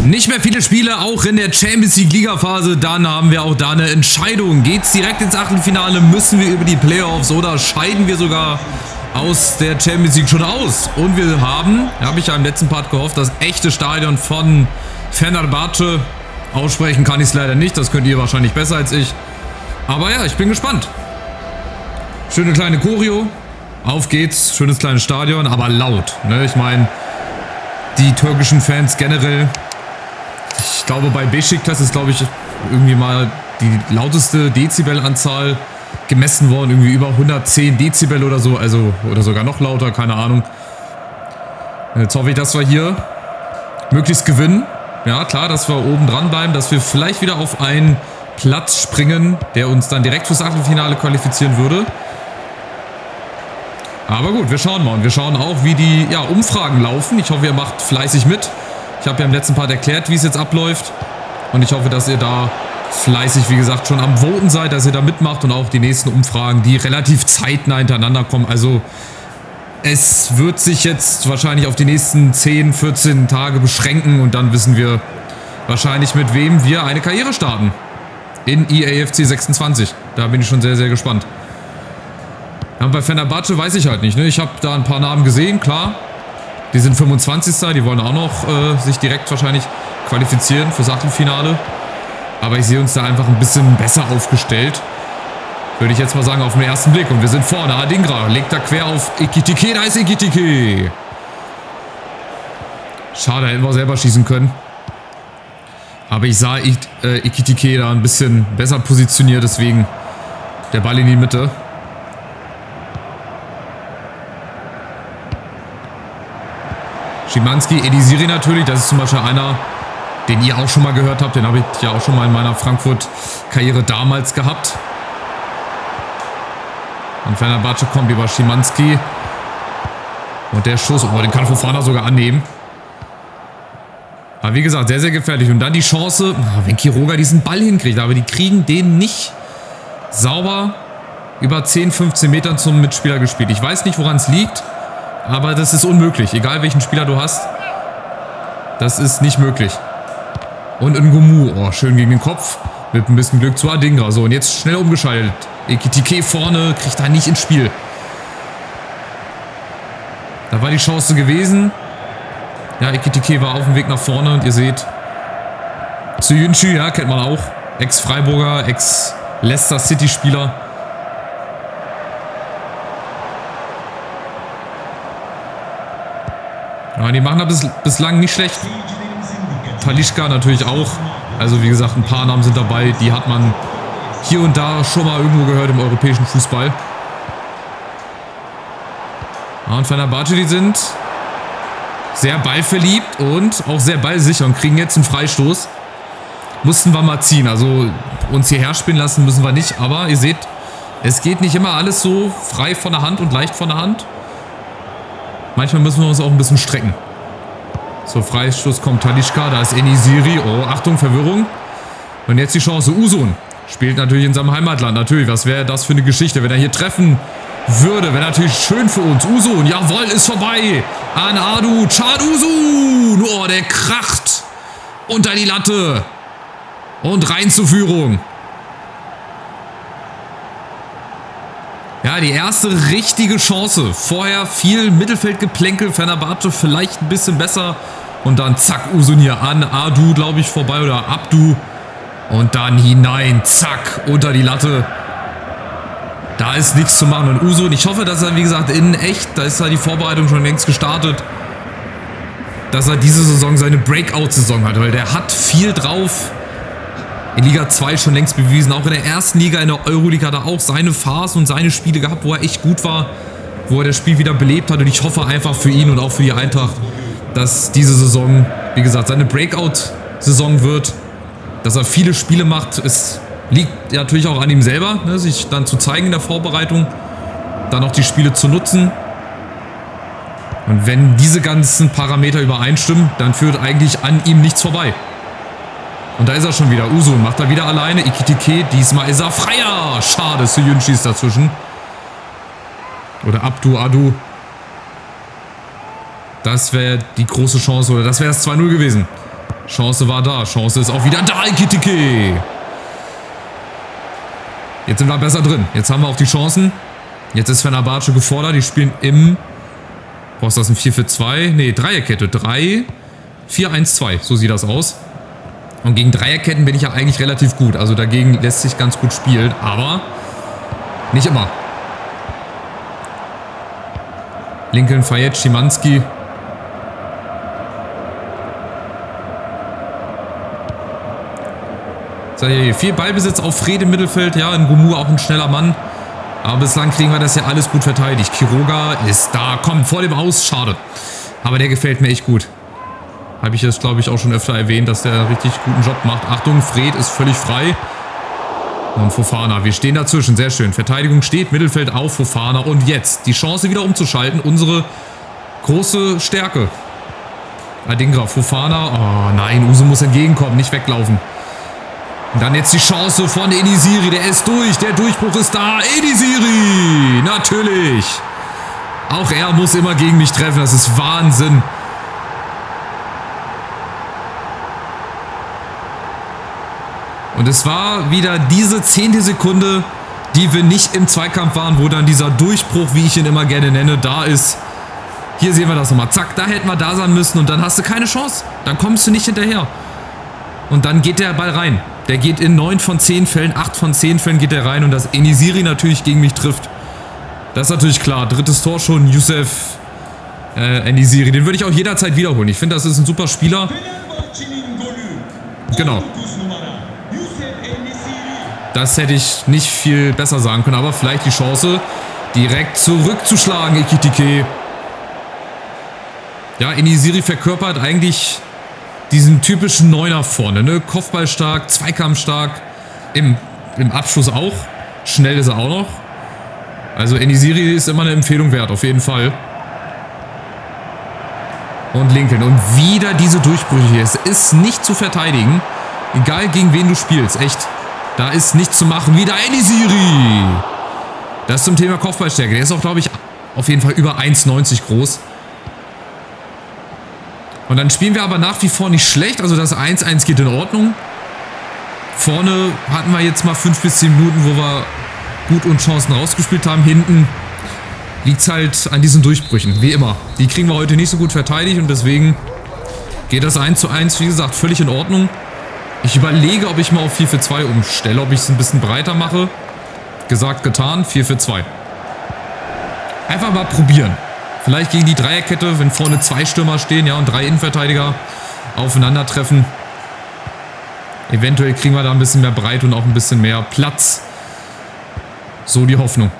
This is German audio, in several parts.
Nicht mehr viele Spiele, auch in der Champions League Ligaphase. Dann haben wir auch da eine Entscheidung. Geht's direkt ins Achtelfinale? Müssen wir über die Playoffs oder scheiden wir sogar aus der Champions League schon aus? Und wir haben, habe ich ja im letzten Part gehofft, das echte Stadion von Fenerbahce. Aussprechen kann ich es leider nicht, das könnt ihr wahrscheinlich besser als ich. Aber ja, ich bin gespannt. Schöne kleine Choreo. Auf geht's, schönes kleines Stadion, aber laut. Ne? Ich meine, die türkischen Fans generell. Ich glaube, bei Beşiktaş ist, glaube ich, irgendwie mal die lauteste Dezibelanzahl gemessen worden. Irgendwie über 110 Dezibel oder so. Also, oder sogar noch lauter, keine Ahnung. Jetzt hoffe ich, dass wir hier möglichst gewinnen. Ja, klar, dass wir oben dran bleiben, dass wir vielleicht wieder auf einen Platz springen, der uns dann direkt fürs Achtelfinale qualifizieren würde. Aber gut, wir schauen mal. Und wir schauen auch, wie die Umfragen laufen. Ich hoffe, ihr macht fleißig mit. Ich habe ja im letzten Part erklärt, wie es jetzt abläuft. Und ich hoffe, dass ihr da fleißig, wie gesagt, schon am Voten seid, dass ihr da mitmacht. Und auch die nächsten Umfragen, die relativ zeitnah hintereinander kommen. Also es wird sich jetzt wahrscheinlich auf die nächsten 10, 14 Tage beschränken. Und dann wissen wir wahrscheinlich, mit wem wir eine Karriere starten. In EAFC 26. Da bin ich schon sehr, sehr gespannt. Ja, bei Fenerbahce weiß ich halt nicht. Ne? Ich habe da ein paar Namen gesehen, klar. Die sind 25. Die wollen auch noch sich direkt wahrscheinlich qualifizieren fürs Achtelfinale. Aber ich sehe uns da einfach ein bisschen besser aufgestellt. Würde ich jetzt mal sagen, auf den ersten Blick. Und wir sind vorne. Adingra legt da quer auf Ekitike. Da ist Ekitike. Schade, hätten wir selber schießen können. Aber ich sah Ekitike da ein bisschen besser positioniert. Deswegen der Ball in die Mitte. Szymanski, Elisiri natürlich, das ist zum Beispiel einer, den ihr auch schon mal gehört habt. Den habe ich ja auch schon mal in meiner Frankfurt-Karriere damals gehabt. Und Fenerbahce kommt über Szymanski. Und der Schuss, den kann Fofana sogar annehmen. Aber wie gesagt, sehr, sehr gefährlich. Und dann die Chance, wenn Quiroga diesen Ball hinkriegt. Aber die kriegen den nicht sauber über 10, 15 Metern zum Mitspieler gespielt. Ich weiß nicht, woran es liegt. Aber das ist unmöglich. Egal welchen Spieler du hast. Das ist nicht möglich. Und Ngumu. Schön gegen den Kopf. Mit ein bisschen Glück zu Adingra. So, und jetzt schnell umgeschaltet. Ekitike vorne. Kriegt da nicht ins Spiel. Da war die Chance gewesen. Ja, Ekitike war auf dem Weg nach vorne. Und ihr seht. Söyüncü, ja, kennt man auch. Ex-Freiburger, Ex-Leicester City-Spieler. Ja, die machen das bislang nicht schlecht. Talisca natürlich auch. Also wie gesagt, ein paar Namen sind dabei. Die hat man hier und da schon mal irgendwo gehört im europäischen Fußball. Ja, und Fenerbahce, die sind sehr ballverliebt und auch sehr ballsicher und kriegen jetzt einen Freistoß. Mussten wir mal ziehen. Also uns hierher spielen lassen müssen wir nicht. Aber ihr seht, es geht nicht immer alles so frei von der Hand und leicht von der Hand. Manchmal müssen wir uns auch ein bisschen strecken. So, Freistoß kommt Talisca, da ist Enisiri. Oh, Achtung, Verwirrung. Und jetzt die Chance. Usun spielt natürlich in seinem Heimatland. Natürlich, was wäre das für eine Geschichte, wenn er hier treffen würde. Wäre natürlich schön für uns. Usun, jawohl, ist vorbei. An Adu, Can Usun. Oh, der kracht unter die Latte. Und rein zur Führung. Ja, die erste richtige Chance. Vorher viel Mittelfeldgeplänkel. Fenerbahce vielleicht ein bisschen besser. Und dann zack, Usun hier an Adu, glaube ich, vorbei. Oder Abdu. Und dann hinein. Zack, unter die Latte. Da ist nichts zu machen. Und Usun, ich hoffe, dass er, wie gesagt, in echt, da ist ja die Vorbereitung schon längst gestartet, dass er diese Saison seine Breakout-Saison hat. Weil der hat viel drauf. In Liga 2 schon längst bewiesen. Auch in der ersten Liga, in der Euroleague hat er auch seine Phasen und seine Spiele gehabt, wo er echt gut war. Wo er das Spiel wieder belebt hat. Und ich hoffe einfach für ihn und auch für die Eintracht, dass diese Saison, wie gesagt, seine Breakout-Saison wird. Dass er viele Spiele macht. Es liegt natürlich auch an ihm selber, ne, sich dann zu zeigen in der Vorbereitung. Dann auch die Spiele zu nutzen. Und wenn diese ganzen Parameter übereinstimmen, dann führt eigentlich an ihm nichts vorbei. Und da ist er schon wieder. Usun macht er wieder alleine. Ekitike, diesmal ist er freier. Schade, Söyüncü ist dazwischen. Oder Adu. Das wäre die große Chance. Oder das wäre das 2-0 gewesen. Chance war da. Chance ist auch wieder da, Ekitike. Jetzt sind wir besser drin. Jetzt haben wir auch die Chancen. Jetzt ist Fenerbahce gefordert. Die spielen im... Boah, ist das ein 4-4-2? Ne, Dreierkette. 3, 4, 1, 2. So sieht das aus. Und gegen Dreierketten bin ich ja eigentlich relativ gut. Also dagegen lässt sich ganz gut spielen. Aber nicht immer. Lincoln, Fayette, Schimanski. So, hier viel Ballbesitz auf Fred im Mittelfeld. Ja, in Gomu auch ein schneller Mann. Aber bislang kriegen wir das ja alles gut verteidigt. Quiroga ist da. Kommt vor dem Aus. Schade. Aber der gefällt mir echt gut. Habe ich jetzt, glaube ich, auch schon öfter erwähnt, dass der einen richtig guten Job macht. Achtung, Fred ist völlig frei. Und Fofana. Wir stehen dazwischen. Sehr schön. Verteidigung steht. Mittelfeld auf Fofana. Und jetzt die Chance wieder umzuschalten. Unsere große Stärke. Adingra, Fofana. Oh nein, Uso muss entgegenkommen. Nicht weglaufen. Und dann jetzt die Chance von Enisiri. Der ist durch. Der Durchbruch ist da. Enisiri. Natürlich. Auch er muss immer gegen mich treffen. Das ist Wahnsinn. Und es war wieder diese 10. Sekunde, die wir nicht im Zweikampf waren, wo dann dieser Durchbruch, wie ich ihn immer gerne nenne, da ist. Hier sehen wir das nochmal. Zack, da hätten wir da sein müssen und dann hast du keine Chance. Dann kommst du nicht hinterher. Und dann geht der Ball rein. Der geht in 9 von 10 Fällen, 8 von 10 Fällen geht der rein und dass Enisiri natürlich gegen mich trifft. Das ist natürlich klar. Drittes Tor schon, Youssef Enisiri. Den würde ich auch jederzeit wiederholen. Ich finde, das ist ein super Spieler. Genau. Das hätte ich nicht viel besser sagen können, aber vielleicht die Chance, direkt zurückzuschlagen, Ekitike. Ja, Enisiri verkörpert eigentlich diesen typischen Neuner vorne, ne? Kopfballstark, zweikampfstark, im Abschluss auch. Schnell ist er auch noch. Also Enisiri ist immer eine Empfehlung wert, auf jeden Fall. Und Lincoln. Und wieder diese Durchbrüche hier. Es ist nicht zu verteidigen. Egal gegen wen du spielst, echt. Da ist nichts zu machen. Wieder Enisiri. Das zum Thema Kopfballstärke. Der ist auch, glaube ich, auf jeden Fall über 1,90 groß. Und dann spielen wir aber nach wie vor nicht schlecht. Also das 1-1 geht in Ordnung. Vorne hatten wir jetzt mal 5 bis 10 Minuten, wo wir gut und Chancen rausgespielt haben. Hinten liegt es halt an diesen Durchbrüchen, wie immer. Die kriegen wir heute nicht so gut verteidigt und deswegen geht das 1:1, wie gesagt, völlig in Ordnung. Ich überlege, ob ich mal auf 4-4-2 umstelle, ob ich es ein bisschen breiter mache. Gesagt, getan, 4-4-2. Einfach mal probieren. Vielleicht gegen die Dreierkette, wenn vorne 2 Stürmer stehen, ja, und 3 Innenverteidiger aufeinandertreffen. Eventuell kriegen wir da ein bisschen mehr Breite und auch ein bisschen mehr Platz. So die Hoffnung.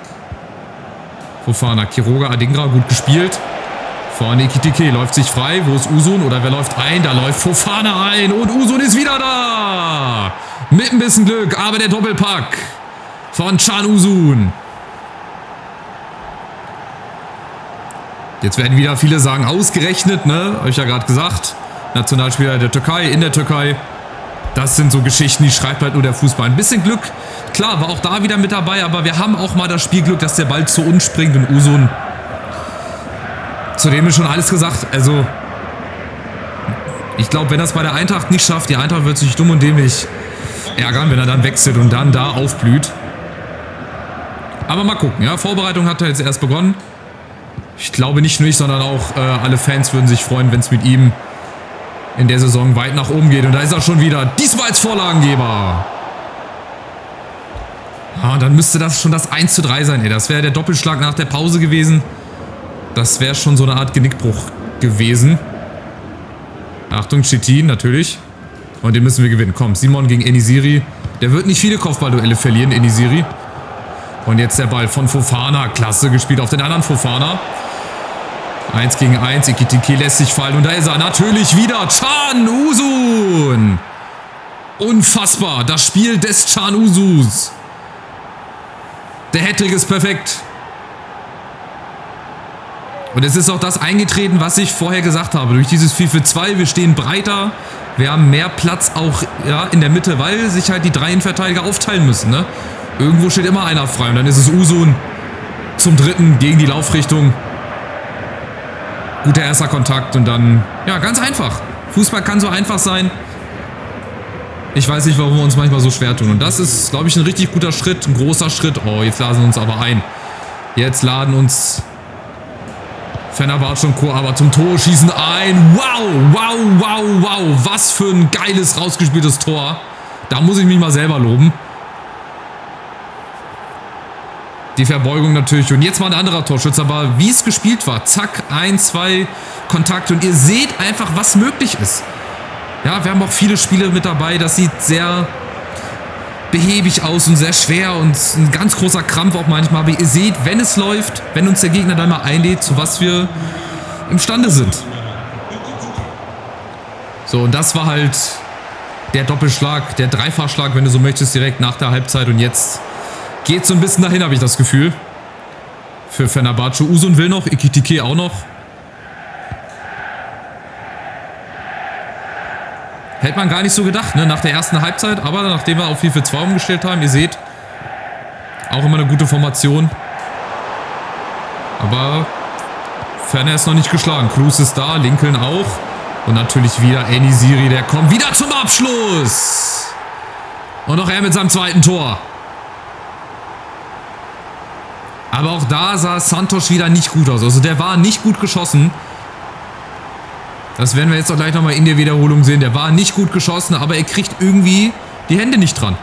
Fofana, Quiroga, Adingra, gut gespielt. Vorne Ekitike, läuft sich frei. Wo ist Usun? Oder wer läuft ein? Da läuft Fofana ein. Und Usun ist wieder da. Mit ein bisschen Glück, aber der Doppelpack von Can Usun. Jetzt werden wieder viele sagen, ausgerechnet, ne? Habe ich ja gerade gesagt. Nationalspieler der Türkei, in der Türkei. Das sind so Geschichten, die schreibt halt nur der Fußball. Ein bisschen Glück, klar, war auch da wieder mit dabei, aber wir haben auch mal das Spielglück, dass der Ball zu uns springt und Usun. Zudem ist schon alles gesagt. Also, ich glaube, wenn er es bei der Eintracht nicht schafft, die Eintracht wird sich dumm und dämlich ärgern, wenn er dann wechselt und dann da aufblüht. Aber mal gucken, ja. Vorbereitung hat er jetzt erst begonnen. Ich glaube nicht nur ich, sondern auch alle Fans würden sich freuen, wenn es mit ihm in der Saison weit nach oben geht. Und da ist er schon wieder. Diesmal als Vorlagengeber. Ah, dann müsste das schon das 1:3 sein. Ey. Das wäre der Doppelschlag nach der Pause gewesen. Das wäre schon so eine Art Genickbruch gewesen. Achtung, Chitin natürlich. Und den müssen wir gewinnen. Komm, Simon gegen Enisiri. Der wird nicht viele Kopfballduelle verlieren, Enisiri. Und jetzt der Ball von Fofana. Klasse gespielt auf den anderen Fofana. 1 gegen 1. Ekitike lässt sich fallen. Und da ist er natürlich wieder. Can Usun. Unfassbar. Das Spiel des Can Usus. Der Hattrick ist perfekt. Und es ist auch das eingetreten, was ich vorher gesagt habe. Durch dieses 4-4-2, wir stehen breiter. Wir haben mehr Platz auch ja, in der Mitte, weil sich halt die 3 Innenverteidiger aufteilen müssen. Ne? Irgendwo steht immer einer frei. Und dann ist es Usun zum dritten gegen die Laufrichtung. Guter erster Kontakt und dann, ja, ganz einfach. Fußball kann so einfach sein. Ich weiß nicht, warum wir uns manchmal so schwer tun. Und das ist, glaube ich, ein richtig guter Schritt, ein großer Schritt. Oh, jetzt laden uns aber ein. Jetzt laden uns Fenerbahce und Co. aber zum Tor schießen ein. Wow, wow, wow, wow. Was für ein geiles, rausgespieltes Tor. Da muss ich mich mal selber loben. Die Verbeugung natürlich. Und jetzt mal ein anderer Torschütze. Aber wie es gespielt war. Zack, 1, 2 Kontakte. Und ihr seht einfach, was möglich ist. Ja, wir haben auch viele Spiele mit dabei. Das sieht sehr behäbig aus und sehr schwer und ein ganz großer Krampf auch manchmal. Aber ihr seht, wenn es läuft, wenn uns der Gegner dann mal einlädt, zu was wir imstande sind. So, und das war halt der Doppelschlag, der Dreifachschlag, wenn du so möchtest, direkt nach der Halbzeit. Und jetzt geht so ein bisschen dahin, habe ich das Gefühl. Für Fenerbahce. Uzun will noch, Ekitike auch noch. Hätte man gar nicht so gedacht, ne? Nach der ersten Halbzeit. Aber nachdem wir auf 4-4-2 umgestellt haben, ihr seht, auch immer eine gute Formation. Aber Ferner ist noch nicht geschlagen. Kroos ist da, Lincoln auch. Und natürlich wieder En-Nesyri, der kommt wieder zum Abschluss. Und auch er mit seinem zweiten Tor. Aber auch da sah Santos wieder nicht gut aus. Also der war nicht gut geschossen. Das werden wir jetzt auch gleich nochmal in der Wiederholung sehen. Der war nicht gut geschossen, aber er kriegt irgendwie die Hände nicht dran.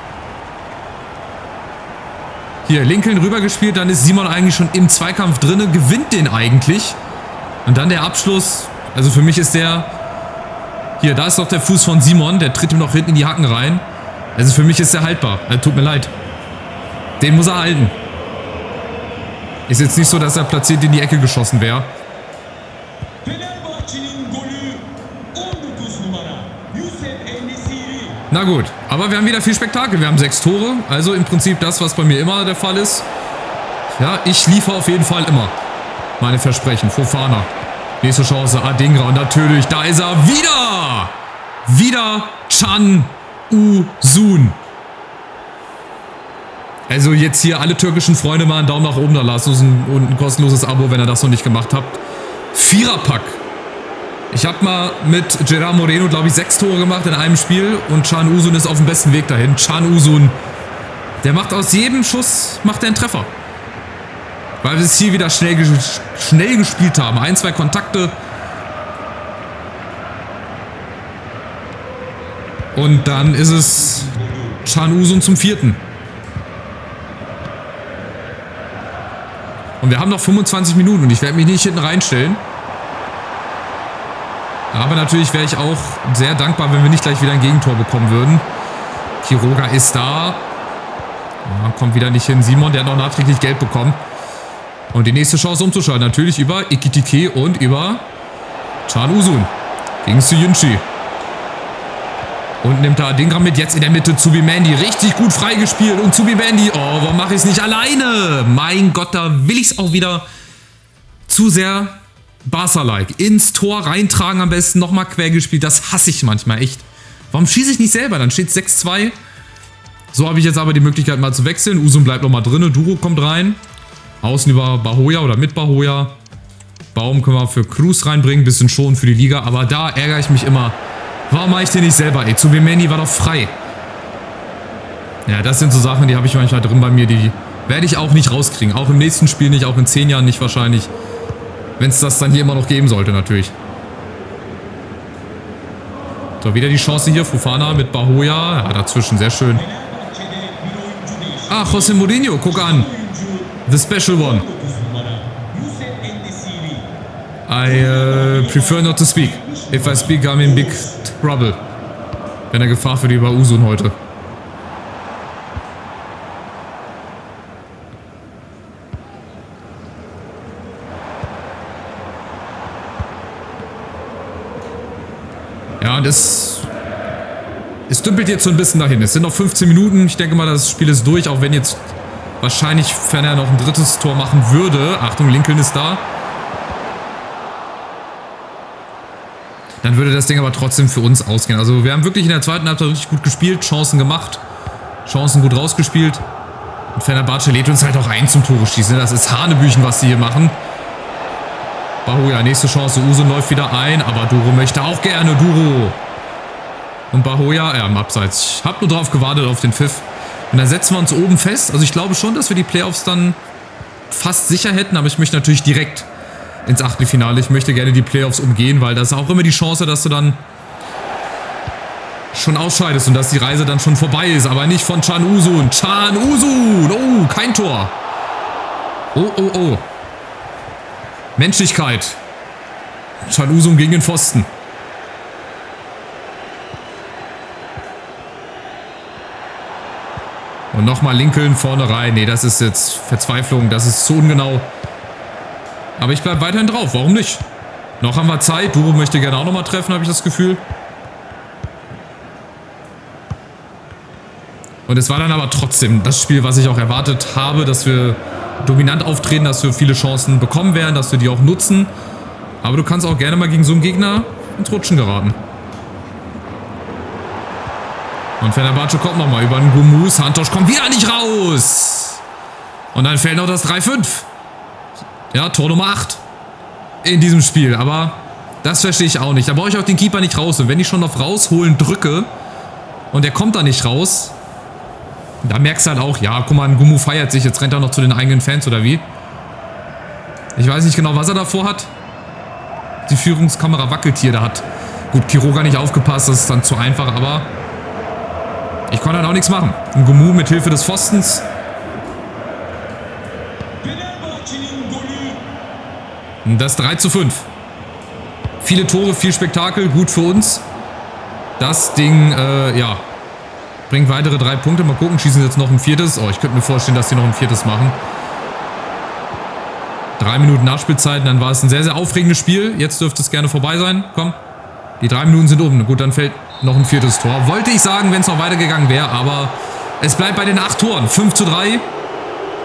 Hier, Lincoln rübergespielt, dann ist Simon eigentlich schon im Zweikampf drin, gewinnt den eigentlich. Und dann der Abschluss. Also für mich ist der... Hier, da ist doch der Fuß von Simon, der tritt ihm noch hinten in die Hacken rein. Also für mich ist der haltbar. Tut mir leid. Den muss er halten. Ist jetzt nicht so, dass er platziert in die Ecke geschossen wäre. Na gut, aber wir haben wieder viel Spektakel. Wir haben 6 Tore, also im Prinzip das, was bei mir immer der Fall ist. Ja, ich liefere auf jeden Fall immer meine Versprechen. Fofana, nächste Chance, Adingra und natürlich, da ist er wieder! Wieder Can Uzun. Also jetzt hier alle türkischen Freunde mal einen Daumen nach oben da lassen und ein kostenloses Abo, wenn ihr das noch nicht gemacht habt. Viererpack. Ich habe mal mit Gerard Moreno, glaube ich, 6 Tore gemacht in einem Spiel und Can Uzun ist auf dem besten Weg dahin. Can Uzun, der macht aus jedem Schuss einen Treffer. Weil wir es hier wieder schnell gespielt haben. 1, 2 Kontakte. Und dann ist es Can Uzun zum 4. Und wir haben noch 25 Minuten und ich werde mich nicht hinten reinstellen. Aber natürlich wäre ich auch sehr dankbar, wenn wir nicht gleich wieder ein Gegentor bekommen würden. Quiroga ist da. Ja, kommt wieder nicht hin. Simon, der hat noch nachträglich Gelb bekommen. Und die nächste Chance umzuschalten. Natürlich über Ekitike und über Can Uzun. Gegen Söyüncü. Und nimmt da Adingra mit. Jetzt in der Mitte Zubimendi. Richtig gut freigespielt. Und Zubimendi. Oh, warum mache ich es nicht alleine? Mein Gott, da will ich es auch wieder zu sehr... Barca-like. Ins Tor reintragen am besten, nochmal quer gespielt. Das hasse ich manchmal echt. Warum schieße ich nicht selber? Dann steht 6-2. So habe ich jetzt aber die Möglichkeit mal zu wechseln. Uzun bleibt nochmal drin. Duro kommt rein. Außen über Bahoya oder mit Bahoya. Baum können wir für Kroos reinbringen. Bisschen schon für die Liga. Aber da ärgere ich mich immer. Warum mache ich den nicht selber? Ey, Zubimendi war doch frei. Ja, das sind so Sachen, die habe ich manchmal drin bei mir. Die werde ich auch nicht rauskriegen. Auch im nächsten Spiel nicht. Auch in 10 Jahren nicht wahrscheinlich. Wenn es das dann hier immer noch geben sollte, natürlich. So, wieder die Chance hier. Fofana mit Bahoya. Ja, dazwischen. Sehr schön. Ah, José Mourinho. Guck an. The special one. I prefer not to speak. If I speak, I'm in big trouble. Wenn er Gefahr für die über Uzun heute. Ja, und es dümpelt jetzt so ein bisschen dahin. Es sind noch 15 Minuten. Ich denke mal, das Spiel ist durch, auch wenn jetzt wahrscheinlich Ferner noch ein drittes Tor machen würde. Achtung, Lincoln ist da. Dann würde das Ding aber trotzdem für uns ausgehen. Also wir haben wirklich in der zweiten Halbzeit richtig gut gespielt, Chancen gemacht, Chancen gut rausgespielt. Und Fenerbahce lädt uns halt auch ein zum Tore schießen. Das ist Hanebüchen, was sie hier machen. Bahoya, nächste Chance. Usun läuft wieder ein, aber Duro möchte auch gerne. Duro. Und Bahoya, im Abseits. Ich habe nur drauf gewartet, auf den Pfiff. Und dann setzen wir uns oben fest. Also ich glaube schon, dass wir die Playoffs dann fast sicher hätten, aber ich möchte natürlich direkt ins Achtelfinale. Ich möchte gerne die Playoffs umgehen, weil das ist auch immer die Chance, dass du dann schon ausscheidest und dass die Reise dann schon vorbei ist. Aber nicht von Can Usun. Can Usun! Oh, kein Tor. Oh, oh, oh. Menschlichkeit. Can Usun gegen den Pfosten. Und nochmal Lincoln vorne rein. Nee, das ist jetzt Verzweiflung. Das ist zu ungenau. Aber ich bleibe weiterhin drauf. Warum nicht? Noch haben wir Zeit. Duro möchte gerne auch nochmal treffen, habe ich das Gefühl. Und es war dann aber trotzdem das Spiel, was ich auch erwartet habe, dass wir dominant auftreten, dass wir viele Chancen bekommen werden, dass wir die auch nutzen. Aber du kannst auch gerne mal gegen so einen Gegner ins Rutschen geraten. Und Fenerbahce kommt nochmal über den Gumu. Santos kommt wieder nicht raus. Und dann fällt noch das 3-5. Ja, Tor Nummer 8 in diesem Spiel. Aber das verstehe ich auch nicht. Da brauche ich auch den Keeper nicht raus. Und wenn ich schon auf rausholen drücke und der kommt da nicht raus, da merkst du halt auch, ja, guck mal, ein Gumu feiert sich. Jetzt rennt er noch zu den eigenen Fans oder wie? Ich weiß nicht genau, was er davor hat. Die Führungskamera wackelt hier. Da hat gut Quiroga nicht aufgepasst. Das ist dann zu einfach, aber ich konnte dann auch nichts machen. Ein Gumu mit Hilfe des Pfostens. Das 3-5. Viele Tore, viel Spektakel, gut für uns. Das Ding, ja, bringt weitere 3 Punkte. Mal gucken, schießen jetzt noch ein 4. Oh, ich könnte mir vorstellen, dass die noch ein 4. machen. 3 Minuten Nachspielzeit, dann war es ein sehr, sehr aufregendes Spiel. Jetzt dürfte es gerne vorbei sein. Komm, die 3 Minuten sind um. Gut, dann fällt noch ein 4. Tor. Wollte ich sagen, wenn es noch weitergegangen wäre, aber es bleibt bei den 8 Toren. 5-3.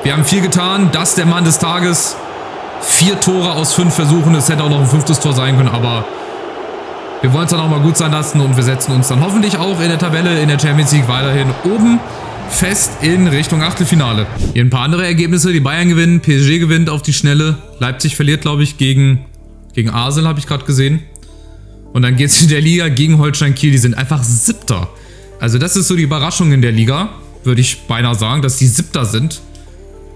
Wir haben 4 getan. Das ist der Mann des Tages. 4 Tore aus 5 Versuchen. Es hätte auch noch ein 5. Tor sein können, aber wir wollen es dann auch mal gut sein lassen und wir setzen uns dann hoffentlich auch in der Tabelle in der Champions League weiterhin oben fest in Richtung Achtelfinale. Hier ein paar andere Ergebnisse. Die Bayern gewinnen, PSG gewinnt auf die Schnelle. Leipzig verliert, glaube ich, gegen Arsenal, habe ich gerade gesehen. Und dann geht es in der Liga gegen Holstein Kiel. Die sind einfach 7. Also das ist so die Überraschung in der Liga, würde ich beinahe sagen, dass die 7. sind.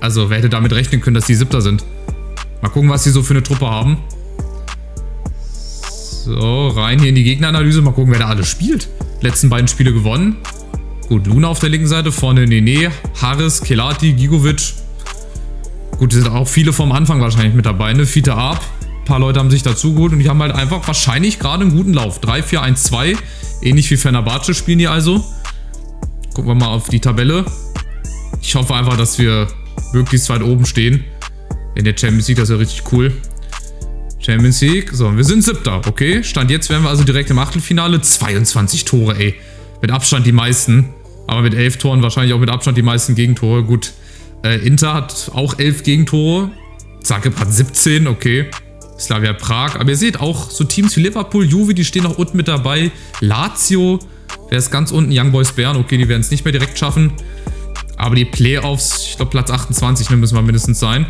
Also wer hätte damit rechnen können, dass die 7. sind. Mal gucken, was die so für eine Truppe haben. So, rein hier in die Gegneranalyse. Mal gucken, wer da alles spielt. Letzten beiden Spiele gewonnen. Gut, Luna auf der linken Seite. Vorne Nene, Harris, Kelati, Gigovic. Gut, die sind auch viele vom Anfang wahrscheinlich mit dabei. Ne? Fiete Arp. Ein paar Leute haben sich dazu geholt und die haben halt einfach wahrscheinlich gerade einen guten Lauf. 3-4-1-2. Ähnlich wie Fenerbahce spielen die also. Gucken wir mal auf die Tabelle. Ich hoffe einfach, dass wir möglichst weit oben stehen. In der Champions League, das ist ja richtig cool. Champions League. So, wir sind 7. Okay, Stand jetzt wären wir also direkt im Achtelfinale. 22 Tore, ey. Mit Abstand die meisten. Aber mit 11 Toren wahrscheinlich auch mit Abstand die meisten Gegentore. Gut, Inter hat auch 11 Gegentore. Zagreb hat 17, okay. Slavia Prag. Aber ihr seht auch so Teams wie Liverpool, Juve, die stehen noch unten mit dabei. Lazio, wer ist ganz unten? Young Boys Bern, okay, die werden es nicht mehr direkt schaffen. Aber die Playoffs, ich glaube Platz 28, ne, müssen wir mindestens sein.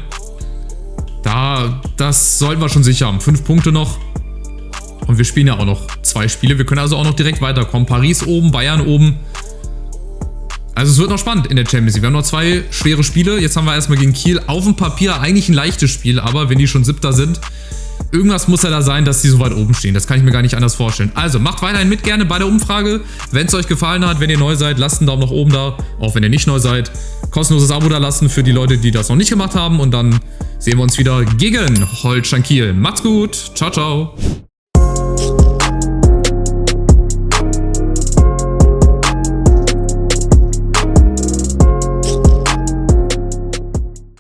Das sollten wir schon sicher haben. 5 Punkte noch. Und wir spielen ja auch noch 2 Spiele. Wir können also auch noch direkt weiterkommen. Paris oben, Bayern oben. Also es wird noch spannend in der Champions League. Wir haben noch 2 schwere Spiele. Jetzt haben wir erstmal gegen Kiel auf dem Papier eigentlich ein leichtes Spiel. Aber wenn die schon 7. sind, irgendwas muss ja da sein, dass die so weit oben stehen. Das kann ich mir gar nicht anders vorstellen. Also macht weiterhin mit gerne bei der Umfrage. Wenn es euch gefallen hat, wenn ihr neu seid, lasst einen Daumen nach oben da. Auch wenn ihr nicht neu seid. Kostenloses Abo da lassen für die Leute, die das noch nicht gemacht haben. Und dann sehen wir uns wieder gegen Holstein Kiel. Macht's gut. Ciao, ciao.